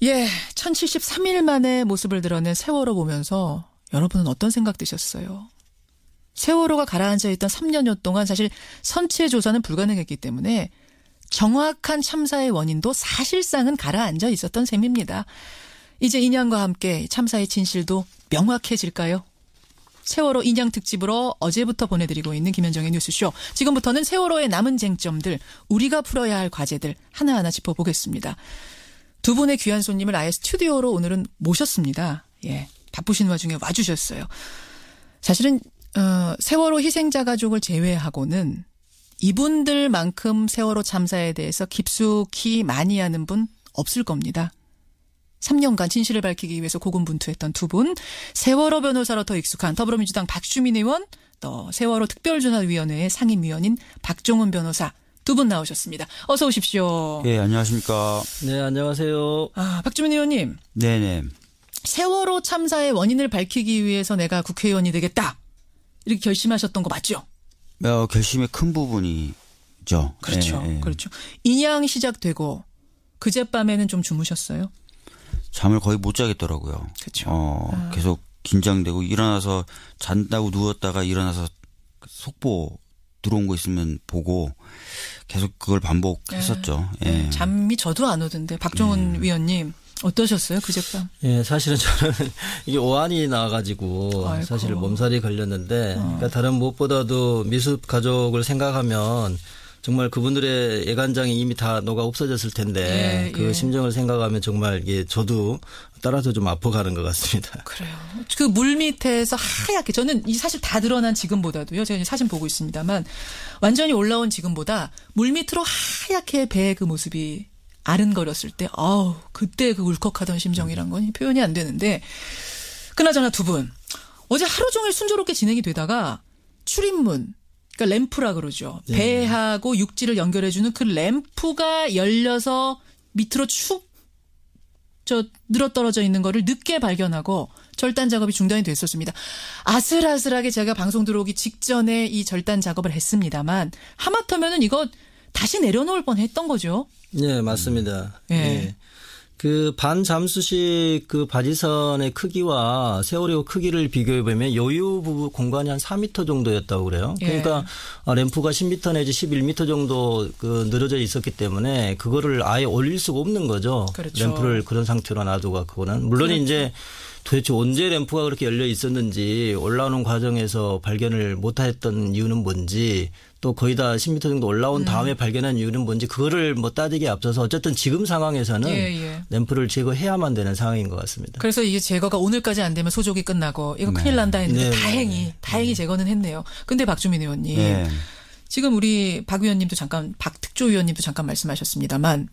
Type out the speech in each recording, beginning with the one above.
예, 1073일 만에 모습을 드러낸 세월호 보면서 여러분은 어떤 생각 드셨어요? 세월호가 가라앉아 있던 3년여 동안 사실 선체 조사는 불가능했기 때문에 정확한 참사의 원인도 사실상은 가라앉아 있었던 셈입니다. 이제 인양과 함께 참사의 진실도 명확해질까요? 세월호 인양 특집으로 어제부터 보내드리고 있는 김현정의 뉴스쇼. 지금부터는 세월호의 남은 쟁점들, 우리가 풀어야 할 과제들 하나하나 짚어보겠습니다. 두 분의 귀한 손님을 아예 스튜디오로 오늘은 모셨습니다. 예, 바쁘신 와중에 와주셨어요. 사실은 세월호 희생자 가족을 제외하고는 이분들만큼 세월호 참사에 대해서 깊숙이 많이 아는 분 없을 겁니다. 3년간 진실을 밝히기 위해서 고군분투했던 두 분, 세월호 변호사로 더 익숙한 더불어민주당 박주민 의원, 또 세월호 특별조사위원회의 상임위원인 박종훈 변호사 두 분 나오셨습니다. 어서 오십시오. 예, 안녕하십니까. 네, 안녕하세요. 박주민 의원님. 네네. 세월호 참사의 원인을 밝히기 위해서 내가 국회의원이 되겠다. 이렇게 결심하셨던 거 맞죠? 결심의 큰 부분이죠. 그렇죠. 예, 예. 그렇죠. 인양 시작되고 그젯밤에는 좀 주무셨어요? 잠을 거의 못 자겠더라고요. 그렇죠. 계속 긴장되고 일어나서 잔다고 누웠다가 일어나서 속보 들어온 거 있으면 보고 계속 그걸 반복했었죠. 네. 예. 잠이 저도 안 오던데 박종훈 위원님 어떠셨어요 그젯밤? 예, 사실은 저는 이게 오한이 나와가지고 아이고. 사실 몸살이 걸렸는데 그러니까 다른 무엇보다도 미숙 가족을 생각하면 정말 그분들의 애간장이 이미 다 녹아 없어졌을 텐데 그 심정을 생각하면 정말 이게 저도 따라서 좀 아파가는 것 같습니다. 그래요. 그 물 밑에서 하얗게 저는 이 사실 다 드러난 지금보다도요. 제가 사진 보고 있습니다만 완전히 올라온 지금보다 물 밑으로 하얗게 배의 그 모습이 아른거렸을 때 그때 그 울컥하던 심정이란 건 표현이 안 되는데 그나저나 두 분 어제 하루 종일 순조롭게 진행이 되다가 출입문 그러니까 램프라 그러죠. 네. 배하고 육지를 연결해주는 그 램프가 열려서 밑으로 축 늘어떨어져 있는 거를 늦게 발견하고 절단 작업이 중단이 됐었습니다. 아슬아슬하게 제가 방송 들어오기 직전에 이 절단 작업을 했습니다만 하마터면은 이거 다시 내려놓을 뻔했던 거죠. 네, 맞습니다. 예. 예. 그 반잠수식 그 바지선의 크기와 세월호 크기를 비교해 보면 여유 부분 공간이 한 4m 정도였다고 그래요. 그러니까 램프가 10m 내지 11m 정도 그 늘어져 있었기 때문에 그거를 아예 올릴 수가 없는 거죠. 그렇죠. 램프를 그런 상태로 놔두고 그거는 물론 그렇죠. 이제 도대체 언제 램프가 그렇게 열려 있었는지 올라오는 과정에서 발견을 못했던 이유는 뭔지 또 거의 다 10m 정도 올라온 다음에 발견한 이유는 뭔지 그거를 뭐 따지기에 앞서서 어쨌든 지금 상황에서는 램프를 제거해야만 되는 상황인 것 같습니다. 그래서 이게 제거가 오늘까지 안 되면 소족이 끝나고 이거 큰일 난다 했는데 다행히 제거는 했네요. 근데 박주민 의원님 지금 우리 박 의원님도 박 특조위원님도 잠깐 말씀하셨습니다만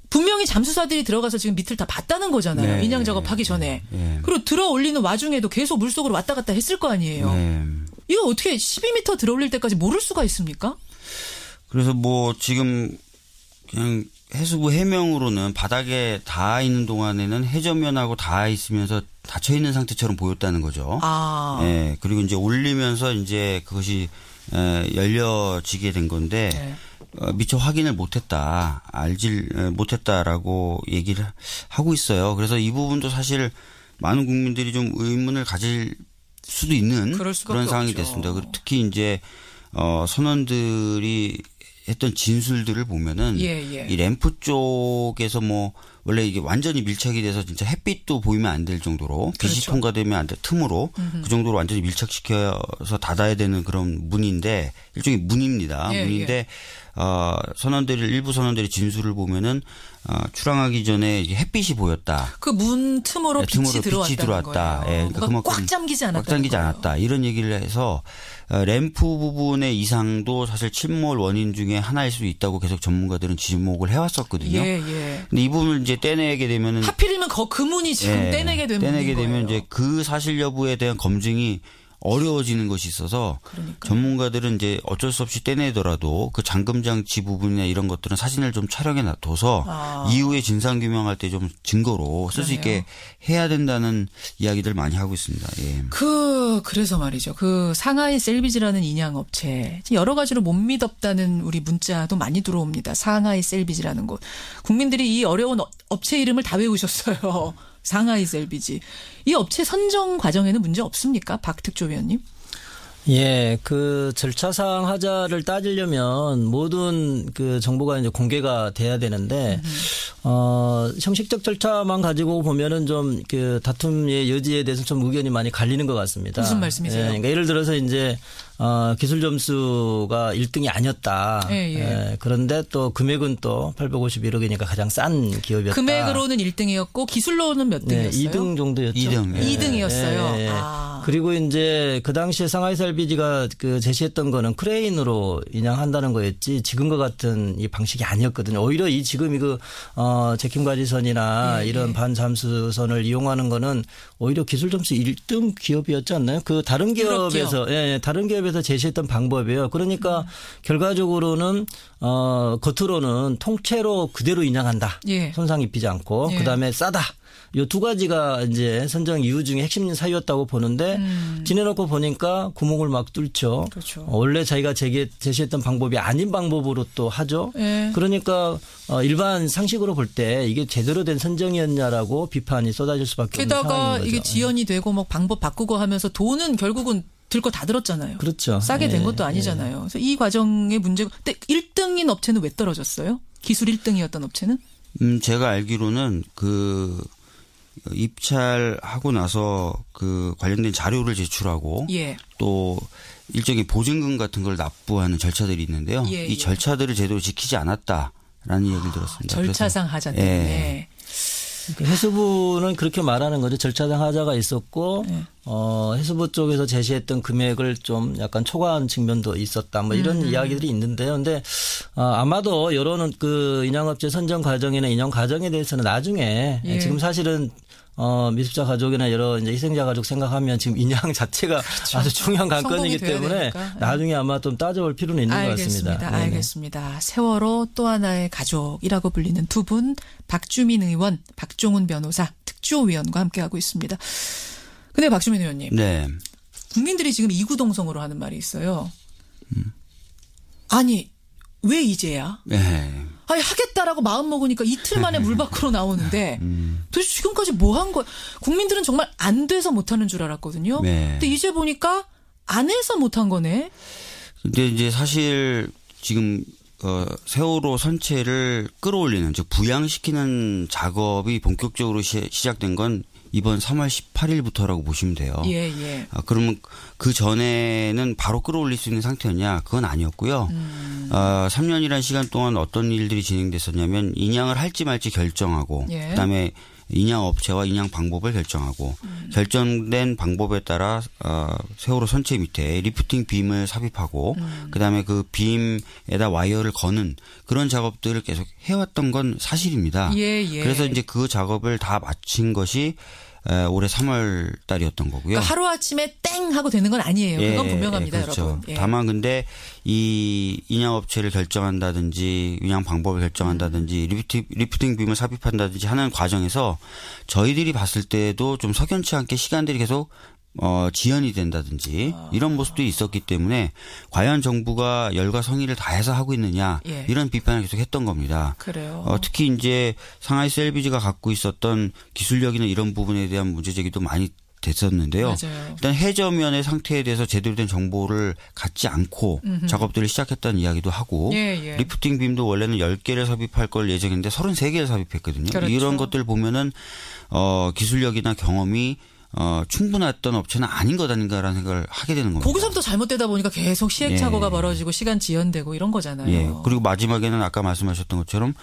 분명히 잠수사들이 들어가서 지금 밑을 다 봤다는 거잖아요. 인양 작업하기 전에. 그리고 들어 올리는 와중에도 계속 물속으로 왔다 갔다 했을 거 아니에요. 이거 어떻게 12m 들어 올릴 때까지 모를 수가 있습니까? 그래서 뭐 지금 그냥 해수부 해명으로는 바닥에 닿아 있는 동안에는 해저면하고 닿아 있으면서 닫혀 있는 상태처럼 보였다는 거죠. 예. 그리고 이제 올리면서 이제 그것이 열려지게 된 건데 미처 확인을 못했다, 알질 못했다라고 얘기를 하고 있어요. 그래서 이 부분도 사실 많은 국민들이 좀 의문을 가질 수도 있는 그런 상황이 없죠. 됐습니다. 그리고 특히 이제 선원들이 했던 진술들을 보면은 이 램프 쪽에서 뭐 원래 이게 완전히 밀착이 돼서 진짜 햇빛도 보이면 안 될 정도로 빛이 통과되면 안 될 틈으로 그 정도로 완전히 밀착시켜서 닫아야 되는 그런 문인데 일종의 문입니다. 문인데 일부 선원들의 진술을 보면은 출항하기 전에 햇빛이 보였다. 그 문 틈으로 빛이 들어왔다. 그러니까 그만큼 꽉 잠기지 않았다. 이런 얘기를 해서 램프 부분의 이상도 사실 침몰 원인 중에 하나일 수 있다고 계속 전문가들은 지목을 해왔었거든요. 근데 이 부분을 이제 떼내게 되면은 하필이면 그 문이 지금 떼내게 되면 이제 그 사실 여부에 대한 검증이 어려워지는 것이 있어서 그러니까요. 전문가들은 이제 어쩔 수 없이 떼내더라도 그 잠금 장치 부분이나 이런 것들은 사진을 좀 촬영해 놔둬서 이후에 진상 규명할 때 좀 증거로 쓸 수 있게 해야 된다는 이야기들 많이 하고 있습니다. 예. 그래서 말이죠. 그 상하이 셀비지라는 인양 업체 여러 가지로 못 믿었다는 우리 문자도 많이 들어옵니다. 상하이 셀비지라는 곳. 국민들이 이 어려운 업체 이름을 다 외우셨어요. 상하이 셀비지. 이 업체 선정 과정에는 문제 없습니까? 박 특조위원님. 예, 그 절차상 하자를 따지려면 모든 그 정보가 이제 공개가 돼야 되는데, 형식적 절차만 가지고 보면은 좀 그 다툼의 여지에 대해서 좀 의견이 많이 갈리는 것 같습니다. 무슨 말씀이세요? 예, 그러니까 예를 들어서 이제 기술 점수가 1등이 아니었다. 예. 그런데 또 금액은 또 851억이니까 가장 싼 기업이었다. 금액으로는 1등이었고 기술로는 몇 등이었어요? 2등 정도였죠. 2등. 2등이었어요. 예. 그리고 이제 그 당시에 상하이 셀비지가 그 제시했던 거는 크레인으로 인양한다는 거였지 지금과 같은 이 방식이 아니었거든요. 오히려 지금 제킴 과지선이나 이런 반잠수선을 이용하는 거는 오히려 기술 점수 1등 기업이었지 않나요? 그 다른 기업에서 다른 기업에서 제시했던 방법이에요. 그러니까 결과적으로는 겉으로는 통째로 그대로 인양한다. 손상 입히지 않고 그다음에 싸다. 요 두 가지가 이제 선정 이유 중에 핵심 사유였다고 보는데 지내놓고 보니까 구멍을 막 뚫죠. 그렇죠. 원래 자기가 제시했던 방법이 아닌 방법으로 또 하죠. 그러니까 일반 상식으로 볼 때 이게 제대로 된 선정이었냐라고 비판이 쏟아질 수밖에 없는 상황인 거죠. 게다가 이게 지연이 되고 뭐 방법 바꾸고 하면서 돈은 결국은 들 거 다 들었잖아요. 그렇죠. 싸게 된 것도 아니잖아요. 그래서 이 과정의 문제가. 근데 1등인 업체는 왜 떨어졌어요? 기술 1등이었던 업체는? 제가 알기로는 입찰하고 나서 그 관련된 자료를 제출하고 또 일종의 보증금 같은 걸 납부하는 절차들이 있는데요. 이 절차들을 제대로 지키지 않았다라는 얘기를 들었습니다. 절차상 하자 때문에. 해수부는 그렇게 말하는 거죠. 절차상 하자가 있었고 해수부 쪽에서 제시했던 금액을 좀 약간 초과한 측면도 있었다. 뭐 이런 이야기들이 있는데요. 근데 아마도 이런 그 인양업체 선정 과정이나 인양 과정에 대해서는 나중에 지금 사실은 미습자 가족이나 여러 이제 희생자 가족 생각하면 지금 인양 자체가 아주 중요한 관건이기 때문에 나중에 아마 좀 따져볼 필요는 있는 것 같습니다. 알겠습니다. 세월호 또 하나의 가족이라고 불리는 두 분, 박주민 의원, 박종훈 변호사, 특조위원과 함께하고 있습니다. 근데 박주민 의원님. 네. 국민들이 지금 이구동성으로 하는 말이 있어요. 아니, 왜 이제야? 아니, 하겠다라고 마음 먹으니까 이틀 만에 물 밖으로 나오는데 도대체 지금까지 뭐 한 거야? 국민들은 정말 안 돼서 못하는 줄 알았거든요. 근데 이제 보니까 안 해서 못한 거네. 근데 이제 사실 지금 세월호 선체를 끌어올리는 즉 부양시키는 작업이 본격적으로 시작된 건 이번 3월 18일부터라고 보시면 돼요. 그러면 그 전에는 바로 끌어올릴 수 있는 상태였냐? 그건 아니었고요. 3년이라는 시간 동안 어떤 일들이 진행됐었냐면 인양을 할지 말지 결정하고 그다음에 인양 업체와 인양 방법을 결정하고 결정된 방법에 따라 세월호 선체 밑에 리프팅 빔을 삽입하고 그다음에 그 빔에다 와이어를 거는 그런 작업들을 계속 해왔던 건 사실입니다. 그래서 이제 그 작업을 다 마친 것이 올해 3월 달이었던 거고요. 그러니까 하루아침에 땡 하고 되는 건 아니에요. 그건 분명합니다. 그렇죠. 여러분. 다만 근데 이 인양업체를 결정한다든지 인양 방법을 결정한다든지 리프팅 빔을 삽입한다든지 하는 과정에서 저희들이 봤을 때도 좀 석연치 않게 시간들이 계속 지연이 된다든지 이런 모습도 있었기 때문에 과연 정부가 열과 성의를 다해서 하고 있느냐 이런 비판을 계속 했던 겁니다. 그래요. 특히 이제 상하이 셀비지가 갖고 있었던 기술력이나 이런 부분에 대한 문제 제기도 많이 됐었는데요. 일단 해저면의 상태에 대해서 제대로 된 정보를 갖지 않고 작업들을 시작했다는 이야기도 하고 리프팅 빔도 원래는 10개를 삽입할 걸 예정했는데 33개를 삽입했거든요. 이런 것들 보면은 기술력이나 경험이 충분했던 업체는 아닌 것 아닌가라는 생각을 하게 되는 겁니다. 거기서부터 잘못되다 보니까 계속 시행착오가 벌어지고 시간 지연되고 이런 거잖아요. 그리고 마지막에는 아까 말씀하셨던 것처럼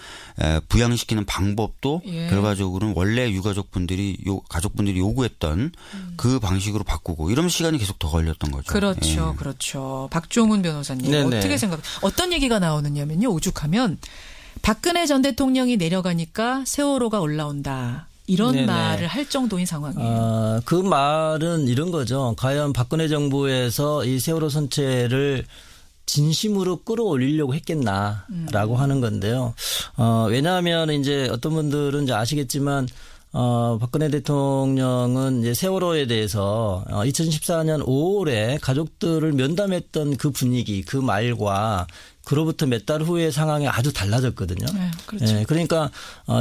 부양시키는 방법도 결과적으로는 원래 가족분들이 요구했던 그 방식으로 바꾸고 이러면 시간이 계속 더 걸렸던 거죠. 그렇죠. 박종훈 변호사님 어떻게 어떤 얘기가 나오느냐면요. 오죽하면 박근혜 전 대통령이 내려가니까 세월호가 올라온다. 이런 네네. 말을 할 정도인 상황이에요. 그 말은 이런 거죠. 과연 박근혜 정부에서 이 세월호 선체를 진심으로 끌어올리려고 했겠나라고 하는 건데요. 왜냐하면 이제 어떤 분들은 이제 아시겠지만 박근혜 대통령은 이제 세월호에 대해서 2014년 5월에 가족들을 면담했던 그 분위기, 그 말과 그로부터 몇 달 후의 상황이 아주 달라졌거든요. 네, 그렇죠. 네, 그러니까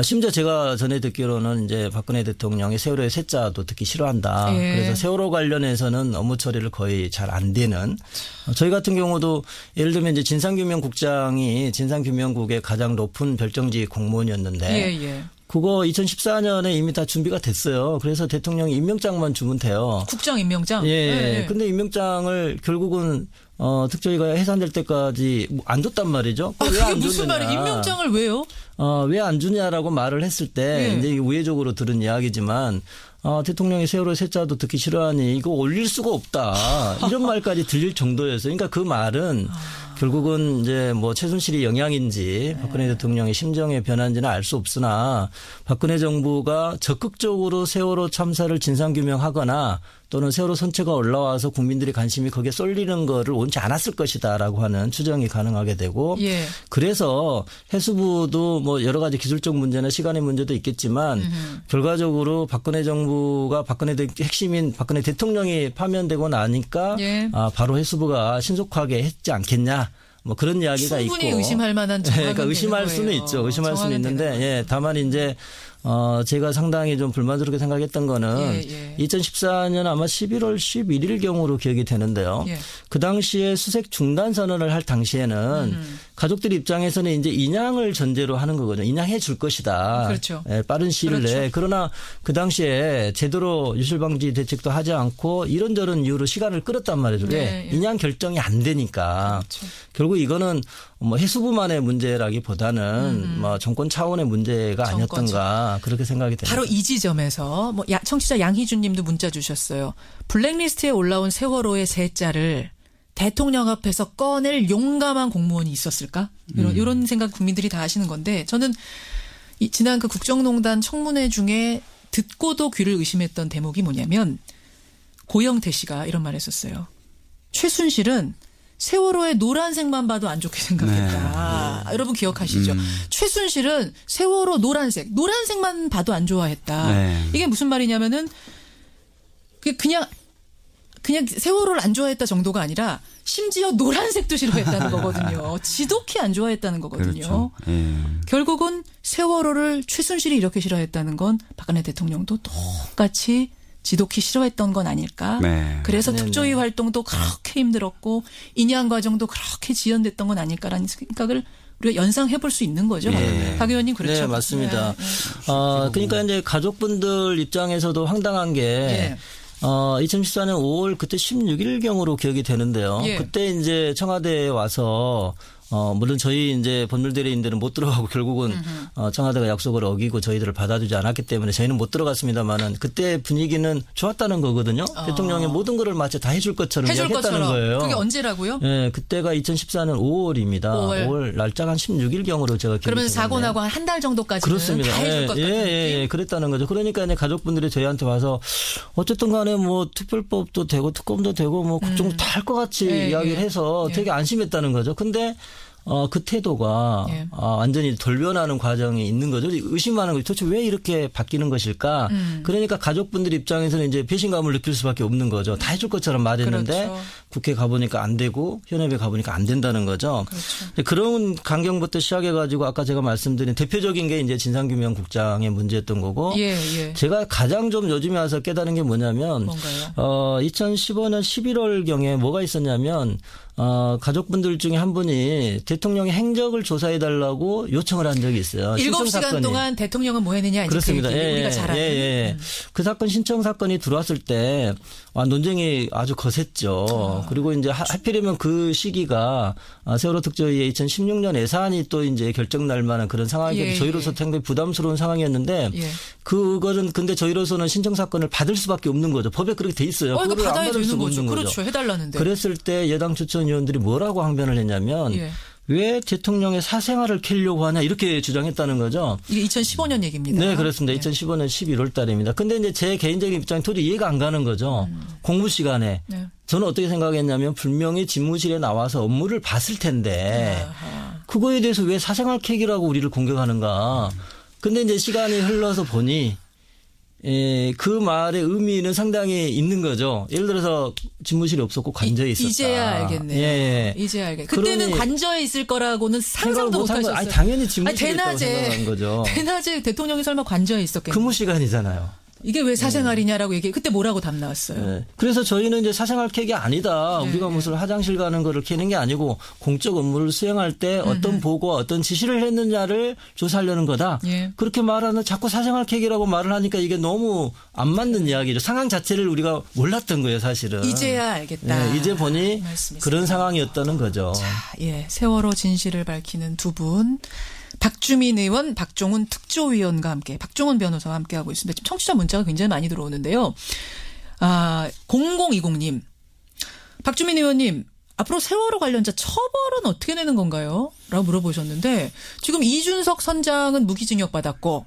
심지어 제가 전에 듣기로는 이제 박근혜 대통령이 세월호의 세자도 듣기 싫어한다. 예. 그래서 세월호 관련해서는 업무 처리를 거의 잘 안 되는. 저희 같은 경우도 예를 들면 이제 진상규명국장이 진상규명국의 가장 높은 별정직 공무원이었는데 예. 그거 2014년에 이미 다 준비가 됐어요. 그래서 대통령이 임명장만 주면 돼요. 국장 임명장? 예. 근데 임명장을 결국은 특조위가 해산될 때까지 안 줬단 말이죠. 그게 무슨 말이에요? 임명장을 왜요? 왜 안 주냐라고 말을 했을 때 이제 우회적으로 들은 이야기지만 대통령이 세월호 세자도 듣기 싫어하니 이거 올릴 수가 없다. 이런 말까지 들릴 정도였어요. 그러니까 그 말은 결국은 이제 뭐 최순실이 영향인지 박근혜 대통령의 심정의 변화인지는 알 수 없으나 박근혜 정부가 적극적으로 세월호 참사를 진상규명하거나 또는 세월호 선체가 올라와서 국민들의 관심이 거기에 쏠리는 거를 원치 않았을 것이다라고 하는 추정이 가능하게 되고 그래서 해수부도 뭐 여러 가지 기술적 문제나 시간의 문제도 있겠지만 결과적으로 박근혜 정부가 핵심인 박근혜 대통령이 파면되고 나니까 바로 해수부가 신속하게 했지 않겠냐. 뭐 그런 이야기가 있고. 충분히 의심할 만한 정황이 그러니까 의심할 수는 있죠. 의심할 수는 있는데 다만 이제 제가 상당히 좀 불만스럽게 생각했던 거는 2014년 아마 11월 11일경으로 기억이 되는데요. 그 당시에 수색 중단 선언을 할 당시에는 가족들 입장에서는 이제 인양을 전제로 하는 거거든요. 인양해 줄 것이다. 그렇죠. 빠른 시일 내에. 그러나 그 당시에 제대로 유실방지 대책도 하지 않고 이런저런 이유로 시간을 끌었단 말이죠. 인양 결정이 안 되니까. 그렇죠. 결국 이거는 뭐 해수부만의 문제라기보다는 뭐 정권 차원의 문제가 아니었던가 그렇게 생각이 됩니다. 바로 이 지점에서 뭐 청취자 양희준 님도 문자 주셨어요. 블랙리스트에 올라온 세월호의 세자를 대통령 앞에서 꺼낼 용감한 공무원이 있었을까? 이런 생각 국민들이 다 하시는 건데 저는 지난 그 국정농단 청문회 중에 듣고도 귀를 의심했던 대목이 뭐냐면 고영태 씨가 이런 말 했었어요. 최순실은 세월호의 노란색만 봐도 안 좋게 생각했다. 여러분 기억하시죠? 최순실은 세월호 노란색만 봐도 안 좋아했다. 이게 무슨 말이냐면은 그냥 세월호를 안 좋아했다 정도가 아니라 심지어 노란색도 싫어했다는 거거든요. 지독히 안 좋아했다는 거거든요. 그렇죠. 결국은 세월호를 최순실이 이렇게 싫어했다는 건 박근혜 대통령도 똑같이 지독히 싫어했던 건 아닐까. 그래서 특조위 활동도 그렇게 힘들었고 인양 과정도 그렇게 지연됐던 건 아닐까라는 생각을 우리가 연상해 볼 수 있는 거죠. 박 의원님 그렇죠. 네, 맞습니다. 그러니까 이제 가족분들 입장에서도 황당한 게 2014년 5월 그때 16일경으로 기억이 되는데요. 그때 이제 청와대에 와서 물론 저희 이제 법률대리인들은 못 들어가고 결국은 청와대가 약속을 어기고 저희들을 받아주지 않았기 때문에 저희는 못 들어갔습니다만은 그때 분위기는 좋았다는 거거든요. 대통령이 모든 거를 마치 다 해줄 것처럼 이야기했다는 거예요. 그게 언제라고요? 네, 그때가 2014년 5월입니다. 5월 날짜가 한 16일경으로 제가 기억이 그러면 사고 나고 한 달 정도까지는 그렇습니다. 다 해줄 것 같은 그랬다는 거죠. 그러니까 이제 가족분들이 저희한테 와서 어쨌든 간에 뭐 특별법도 되고 특검도 되고 뭐 국정 다 할 것 같이 이야기를 해서 되게 안심했다는 거죠. 근데 그 태도가 완전히 돌변하는 과정이 있는 거죠. 의심하는 거죠. 도대체 왜 이렇게 바뀌는 것일까? 그러니까 가족분들 입장에서는 이제 배신감을 느낄 수밖에 없는 거죠. 다 해줄 것처럼 말했는데 국회 가보니까 안 되고 현업에 가보니까 안 된다는 거죠. 그런 광경부터 시작해가지고 아까 제가 말씀드린 대표적인 게 이제 진상규명국장의 문제였던 거고 제가 가장 좀 요즘에 와서 깨달은 게 뭐냐면 2015년 11월경에 뭐가 있었냐면 가족분들 중에 한 분이 대통령의 행적을 조사해달라고 요청을 한 적이 있어요. 7시간 동안 대통령은 뭐 했느냐. 그렇습니다. 우리가 잘 아는. 그 사건 신청 사건이 들어왔을 때 논쟁이 아주 거셌죠. 그리고 이제 하필이면 그 시기가 세월호 특조위의 2016년 예산이 또 이제 결정 날 만한 그런 상황이었는데 저희로서 상당히 부담스러운 상황이었는데 그거는 근데 저희로서는 신청 사건을 받을 수밖에 없는 거죠. 법에 그렇게 돼 있어요. 그거 받아야 되는 거죠. 없는 그렇죠. 해달라는데. 그랬을 때 여당 추천 의원들이 뭐라고 항변을 했냐면 왜 대통령의 사생활을 캐려고 하냐 이렇게 주장했다는 거죠. 이게 2015년 얘기입니다. 네, 그렇습니다. 2015년 11월 달입니다. 근데 이제 제 개인적인 입장이 도저히 이해가 안 가는 거죠. 공부 시간에. 네. 저는 어떻게 생각했냐면 분명히 집무실에 나와서 업무를 봤을 텐데 그거에 대해서 왜 사생활 캐기라고 우리를 공격하는가. 근데 이제 시간이 흘러서 보니 그 말의 의미는 상당히 있는 거죠. 예를 들어서 집무실이 없었고 관저에 있었다. 이제야 알겠네요. 예. 이제야 알겠네요. 그때는 관저에 있을 거라고는 상상도 못 하셨어요. 아니, 당연히 집무실에 있다고 생각한 거죠. 대낮에 대통령이 설마 관저에 있었겠네요. 근무 시간이잖아요. 이게 왜 사생활이냐라고 얘기해. 그때 뭐라고 답 나왔어요? 네. 그래서 저희는 이제 사생활 캐기 아니다. 네. 우리가 무슨 화장실 가는 거를 캐는 게 아니고 공적 업무를 수행할 때 어떤 보고와 어떤 지시를 했느냐를 조사하려는 거다. 예. 그렇게 말하는 자꾸 사생활 캐기라고 말을 하니까 이게 너무 안 맞는 이야기죠. 상황 자체를 우리가 몰랐던 거예요, 사실은. 이제야 알겠다. 네. 이제 보니 그런 상황이었다는 거죠. 자, 예. 세월호 진실을 밝히는 두 분. 박주민 의원, 박종훈 특조위원과 함께, 박종훈 변호사와 함께하고 있습니다. 지금 청취자 문자가 굉장히 많이 들어오는데요. 0020님. 박주민 의원님, 앞으로 세월호 관련자 처벌은 어떻게 되는 건가요? 라고 물어보셨는데, 지금 이준석 선장은 무기징역 받았고,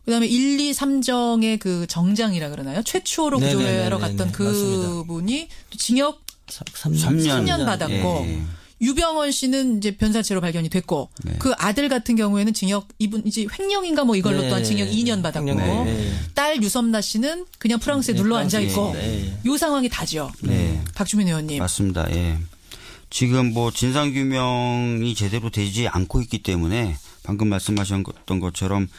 그다음에 1, 2, 3정의 그 정장이라 그러나요? 최초로 구조하러 갔던 그분이 징역 3년 받았고, 예. 유병원 씨는 이제 변사체로 발견이 됐고 네. 그 아들 같은 경우에는 징역 이분 이제 횡령인가 뭐 이걸로 네. 또한 징역 2년 받았고 네. 딸 유섬나 씨는 그냥 프랑스에 눌러 앉아 있고 네. 이 상황이 다죠. 네. 박주민 의원님. 맞습니다. 예. 지금 뭐 진상 규명이 제대로 되지 않고 있기 때문에 방금 말씀하셨던 것처럼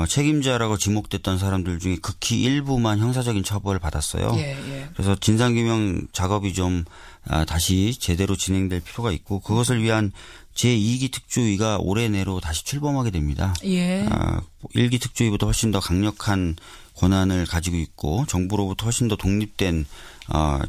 책임자라고 지목됐던 사람들 중에 극히 일부만 형사적인 처벌을 받았어요. 예, 예. 그래서 진상 규명 작업이 좀 다시 제대로 진행될 필요가 있고 그것을 위한 제2기 특조위가 올해 내로 다시 출범하게 됩니다. 예. 1기 특조위보다 훨씬 더 강력한 권한을 가지고 있고 정부로부터 훨씬 더 독립된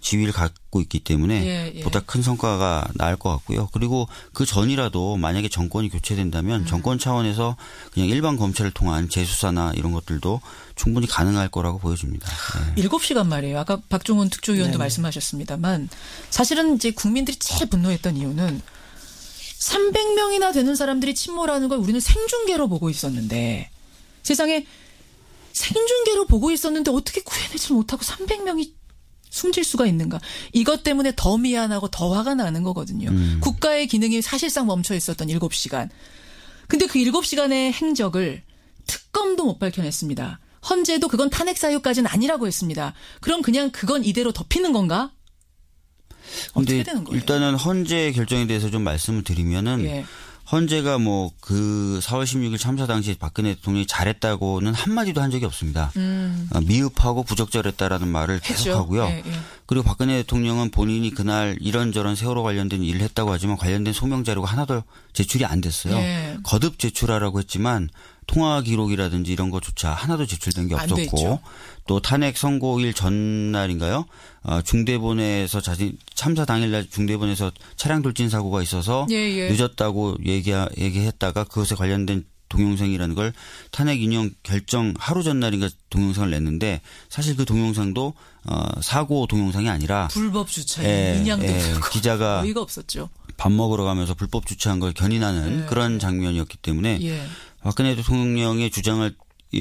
지위를 갖고 있기 때문에 예, 예. 보다 큰 성과가 나을 것 같고요. 그리고 그 전이라도 만약에 정권이 교체된다면 정권 차원에서 그냥 일반 검찰을 통한 재수사나 이런 것들도 충분히 가능할 거라고 보여집니다. 네. 7시간 말이에요. 아까 박종훈 특조위원도 말씀하셨습니다만 사실은 이제 국민들이 제일 분노했던 이유는 300명이나 되는 사람들이 침몰하는 걸 우리는 생중계로 보고 있었는데 세상에 생중계로 보고 있었는데 어떻게 구해내지 못하고 300명이 숨질 수가 있는가. 이것 때문에 더 미안하고 더 화가 나는 거거든요. 국가의 기능이 사실상 멈춰 있었던 7시간. 근데 그 7시간의 행적을 특검도 못 밝혀냈습니다. 헌재도 그건 탄핵 사유까지는 아니라고 했습니다. 그럼 그냥 그건 이대로 덮이는 건가? 어떻게 되는 거예요? 일단은 헌재 결정에 대해서 좀 말씀을 드리면은 예. 헌재가 뭐 그 4월 16일 참사 당시 박근혜 대통령이 잘했다고는 한마디도 한 적이 없습니다. 미흡하고 부적절했다라는 말을 계속하고요. 예, 예. 그리고 박근혜 대통령은 본인이 그날 이런저런 세월호 관련된 일을 했다고 하지만 관련된 소명 자료가 하나도 제출이 안 됐어요. 예. 거듭 제출하라고 했지만 통화 기록이라든지 이런 것조차 하나도 제출된 게 없었고 또 탄핵 선고일 전날인가요? 중대본에서 참사 당일날 중대본에서 차량 돌진 사고가 있어서 늦었다고 얘기했다가 그것에 관련된 동영상이라는 걸 탄핵 인용 결정 하루 전날인가 동영상을 냈는데 사실 그 동영상도 사고 동영상이 아니라 불법 주차에 인양된 기자가 어이가 없었죠. 밥 먹으러 가면서 불법 주차한 걸 견인하는 그런 장면이었기 때문에 박근혜 대통령의 주장을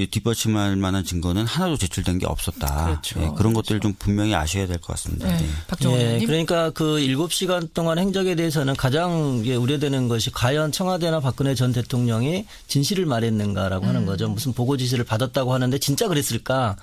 뒷받침할 만한 증거는 하나도 제출된 게 없었다. 그렇죠. 네, 그런 것들을 좀 분명히 아셔야 될 것 같습니다. 네. 박정원 의원님. 그러니까 그 7시간 동안 행적에 대해서는 가장 우려되는 것이 과연 청와대나 박근혜 전 대통령이 진실을 말했는가라고 하는 거죠. 무슨 보고 지시를 받았다고 하는데 진짜 그랬을까?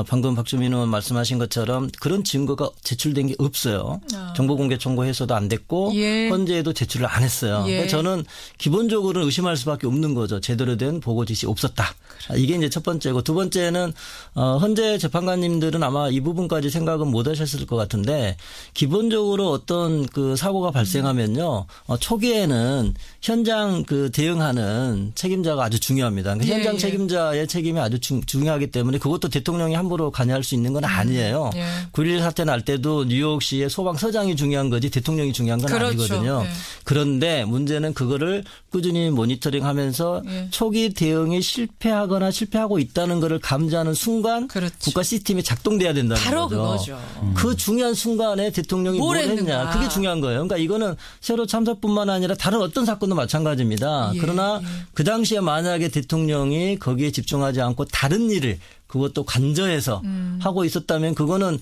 방금 박주민 의원 말씀하신 것처럼 그런 증거가 제출된 게 없어요. 정보공개 청구해서도 안 됐고 헌재에도 제출을 안 했어요. 그러니까 저는 기본적으로는 의심할 수밖에 없는 거죠. 제대로 된 보고 지시 없었다. 이게 이제 첫 번째고 두 번째는 헌재 재판관님들은 아마 이 부분까지 생각은 못 하셨을 것 같은데 기본적으로 어떤 그 사고가 발생하면요. 초기에는 현장 그 대응하는 책임자가 아주 중요합니다. 그러니까 현장 책임자의 책임이 아주 중요하기 때문에 그것도 대통령이 대통령이 함부로 관여할 수 있는 건 아니에요. 9.11 사태 날 때도 뉴욕시의 소방서장이 중요한 거지 대통령이 중요한 건 그렇죠. 아니거든요. 그런데 문제는 그거를 꾸준히 모니터링하면서 초기 대응이 실패하거나 실패하고 있다는 것을 감지하는 순간 국가 시스템이 작동돼야 된다는 바로 거죠. 그거죠. 그 중요한 순간에 대통령이 뭘 했냐. 그게 중요한 거예요. 그러니까 이거는 세월호 참사뿐만 아니라 다른 어떤 사건도 마찬가지입니다. 그러나 그 당시에 만약에 대통령이 거기에 집중하지 않고 다른 일을 그것도 관저에서 하고 있었다면 그거는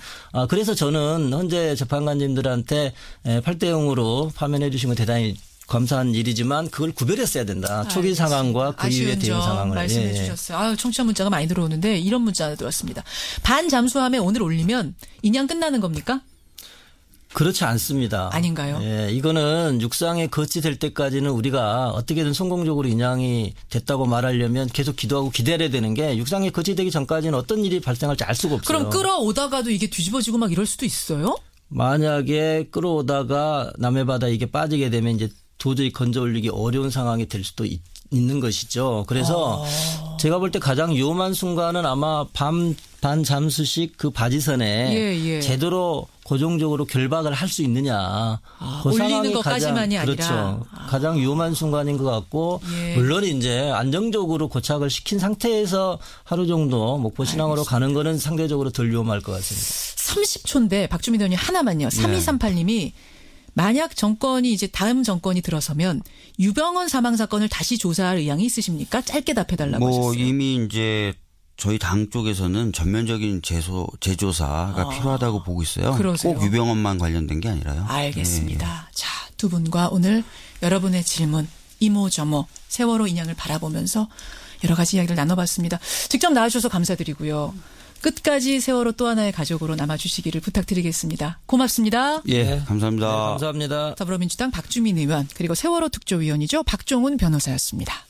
그래서 저는 현재 재판관님들한테 8대 0으로 파면해 주신 건 대단히 감사한 일이지만 그걸 구별했어야 된다. 초기 상황과 그 이후의 대응 상황을. 말씀해 주셨어요. 아유, 청취자 문자가 많이 들어오는데 이런 문자 하나 들어왔습니다. 반 잠수함에 오늘 올리면 인양 끝나는 겁니까? 그렇지 않습니다. 아닌가요? 예, 이거는 육상에 거치될 때까지는 우리가 어떻게든 성공적으로 인양이 됐다고 말하려면 계속 기도하고 기다려야 되는 게 육상에 거치되기 전까지는 어떤 일이 발생할지 알 수가 없어요. 그럼 끌어오다가도 이게 뒤집어지고 막 이럴 수도 있어요? 만약에 끌어오다가 남해 바다 이게 빠지게 되면 이제 도저히 건져 올리기 어려운 상황이 될 수도 있는 것이죠. 그래서 제가 볼 때 가장 위험한 순간은 아마 반 잠수식 그 바지선에 제대로 고정적으로 결박을 할 수 있느냐. 그 올리는 것까지만이 아니라. 그렇죠. 가장 위험한 순간인 것 같고 물론 이제 안정적으로 고착을 시킨 상태에서 하루 정도 목포 신항으로 가는 거는 상대적으로 덜 위험할 것 같습니다. 30초인데 박주민 의원님 하나만요. 3238님이 만약 정권이 이제 다음 정권이 들어서면 유병헌 사망 사건을 다시 조사할 의향이 있으십니까? 짧게 답해달라고 하셨어요. 이미 이제 저희 당 쪽에서는 전면적인 재조사가 필요하다고 보고 있어요. 그러세요? 꼭 유병헌만 관련된 게 아니라요. 알겠습니다. 자, 두 분과 오늘 여러분의 질문 이모저모 세월호 인양을 바라보면서 여러 가지 이야기를 나눠봤습니다. 직접 나와주셔서 감사드리고요. 끝까지 세월호 또 하나의 가족으로 남아주시기를 부탁드리겠습니다. 고맙습니다. 예, 감사합니다. 네, 감사합니다. 더불어민주당 박주민 의원 그리고 세월호 특조위원이죠. 박종훈 변호사였습니다.